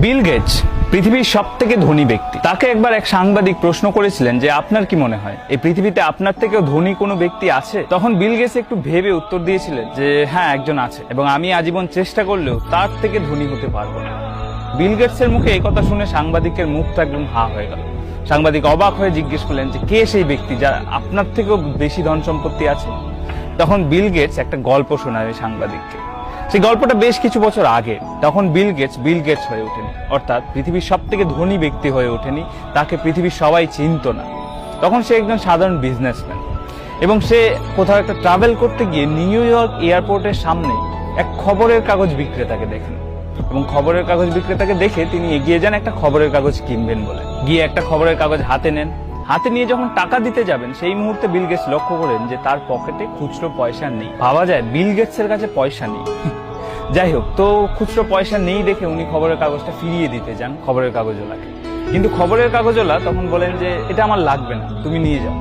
Bill Gates পৃথিবীর সবথেকে ধনী ব্যক্তি। তাকে একবার এক সাংবাদিক প্রশ্ন করেছিলেন যে আপনার কি মনে হয় এই পৃথিবীতে আপনার থেকেও ধনী কোনো ব্যক্তি আছে? তখন বিল গেটস একটু ভেবে উত্তর দিয়েছিলেন যে হ্যাঁ, একজন আছে, এবং আমি আজীবন চেষ্টা করলেও তার থেকে ধনী হতে পারবো না। বিল গেটসের মুখে এই কথা শুনে সাংবাদিকের মুখটা একদম হা হয়ে গেল। সাংবাদিক অবাক হয়ে জিজ্ঞেস করলেন যে কে সেই ব্যক্তি যার আপনার থেকেও বেশি ধন সম্পত্তি আছে? তখন বিল গেটস একটা গল্প শোনায় ওই সাংবাদিককে। সেই গল্পটা বেশ কিছু বছর আগে। তখন বিল গেটস হয়ে ওঠেনি, অর্থাৎ পৃথিবীর সব থেকে ধনী ব্যক্তি হয়ে ওঠেনি, তাকে পৃথিবীর সবাই চিনত না। তখন সে একজন সাধারণ বিজনেসম্যান, এবং সে কোথাও একটা ট্রাভেল করতে গিয়ে নিউ ইয়র্ক এয়ারপোর্টের সামনে এক খবরের কাগজ বিক্রেতাকে দেখেন, এবং খবরের কাগজ বিক্রেতাকে দেখে তিনি এগিয়ে যান একটা খবরের কাগজ কিনবেন বলে। গিয়ে একটা খবরের কাগজ হাতে নেন। হাতে নিয়ে যখন টাকা দিতে যাবেন, সেই মুহূর্তে বিল গেটস লক্ষ্য করেন যে তার পকেটে খুচরো পয়সা নেই। ভাবা যায় বিল গেটসের কাছে পয়সা নেই। যাই হোক, তো খুচরো পয়সা নেই দেখে উনি খবরের কাগজটা ফিরিয়ে দিতে যান খবরের কাগজওয়ালাকে। কিন্তু খবরের কাগজওয়ালা তখন বলেন যে এটা আমার লাগবে না, তুমি নিয়ে যাও।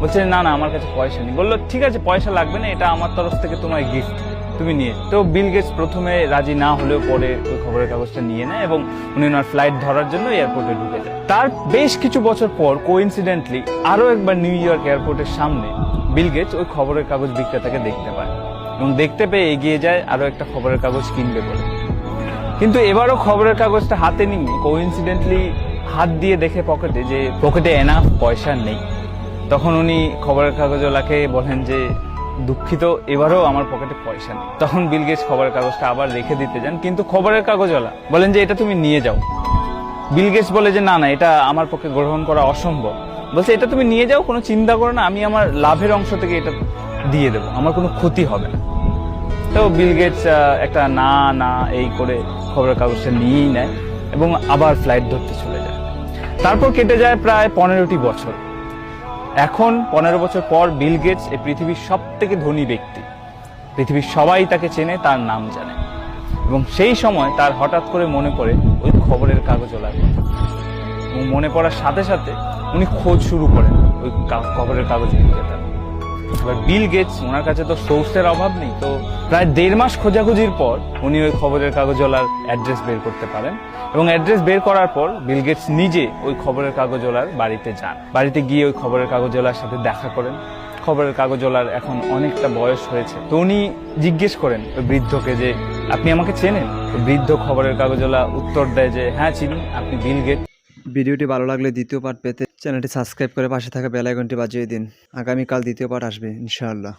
বলছে না না, আমার কাছে পয়সা নেই। বললো ঠিক আছে, পয়সা লাগবে না, এটা আমার তরফ থেকে তোমার গিফট, তুমি নিয়ে। তো বিল গেটস প্রথমে রাজি না হলেও পরে ওই খবরের কাগজটা নিয়ে নেয়, এবং উনি ওনার ফ্লাইট ধরার জন্য এয়ারপোর্টে ঢুকে যায়। তার বেশ কিছু বছর পর কোইন্সিডেন্টলি আরো একবার নিউ ইয়র্ক এয়ারপোর্টের সামনে বিল গেটস ওই খবরের কাগজ বিক্রেতাকে দেখতে পায়, এবং দেখতে পেয়ে এগিয়ে যায় আরো একটা খবরের কাগজ কিনবে বলে। কিন্তু এবারও খবরের কাগজটা হাতে নিয়ে কোইন্সিডেন্টলি হাত দিয়ে দেখে পকেটে এনাফ পয়সা নেই। তখন উনি খবরের কাগজওয়ালাকে বলেন যে দুঃখিত, এবারও আমার পকেটে পয়সা নেই। তখন বিল গেটস খবরের কাগজটা আবার রেখে দিতে যান, কিন্তু খবরের কাগজওয়ালা বলেন যে এটা তুমি নিয়ে যাও। বিল গেটস বলে যে না না, এটা আমার পক্ষে গ্রহণ করা অসম্ভব। বলছে এটা তুমি নিয়ে যাও, কোনো চিন্তা করো না, আমি আমার লাভের অংশ থেকে এটা দিয়ে দেবো, আমার কোনো ক্ষতি হবে না। তো বিল গেটস একটা না না এই করে খবরের কাগজটা নিয়েই নেয়, এবং আবার ফ্লাইট ধরতে চলে যায়। তারপর কেটে যায় প্রায় 15টি বছর। এখন 15 বছর পর বিল গেটস এই পৃথিবীর সব থেকে ধনী ব্যক্তি। পৃথিবীর সবাই তাকে চেনে, তার নাম জানে। এবং সেই সময় তার হঠাৎ করে মনে পড়ে ওই খবরের কাগজওয়ালার কথা, এবং মনে পড়ার সাথে সাথে উনি খোঁজ শুরু করেন ওই খবরের কাগজ বিক্রেতার। এবার বিল গেটস, ওনার কাছে তো সোর্সের অভাব নেই, তো প্রায় 1.5 মাস খোঁজাখুঁজির পর উনি ওই খবরের কাগজওয়ালার অ্যাড্রেস বের করতে পারেন। এবং অ্যাড্রেস বের করার পর বিল গেটস নিজে ওই খবরের কাগজওয়ালার বাড়িতে যান। বাড়িতে গিয়ে ওই খবরের কাগজওয়ালার সাথে দেখা করেন। খবরের কাগজওয়ালার এখন অনেকটা বয়স হয়েছে, তো উনি জিজ্ঞেস করেন ওই বৃদ্ধকে যে আপনি আমাকে চেনেন? বৃদ্ধ খবরের কাগজওয়ালা উত্তর দেয় যে হ্যাঁ চিনি, আপনি বিল গেটস। ভিডিওটি ভালো লাগলে দ্বিতীয় পার্ট পেতে চ্যানেলটি সাবস্ক্রাইব করে পাশে থাকা বেল আইকনটি বাজিয়ে দিন। আগামীকাল দ্বিতীয় পার্ট আসবে ইনশাআল্লাহ।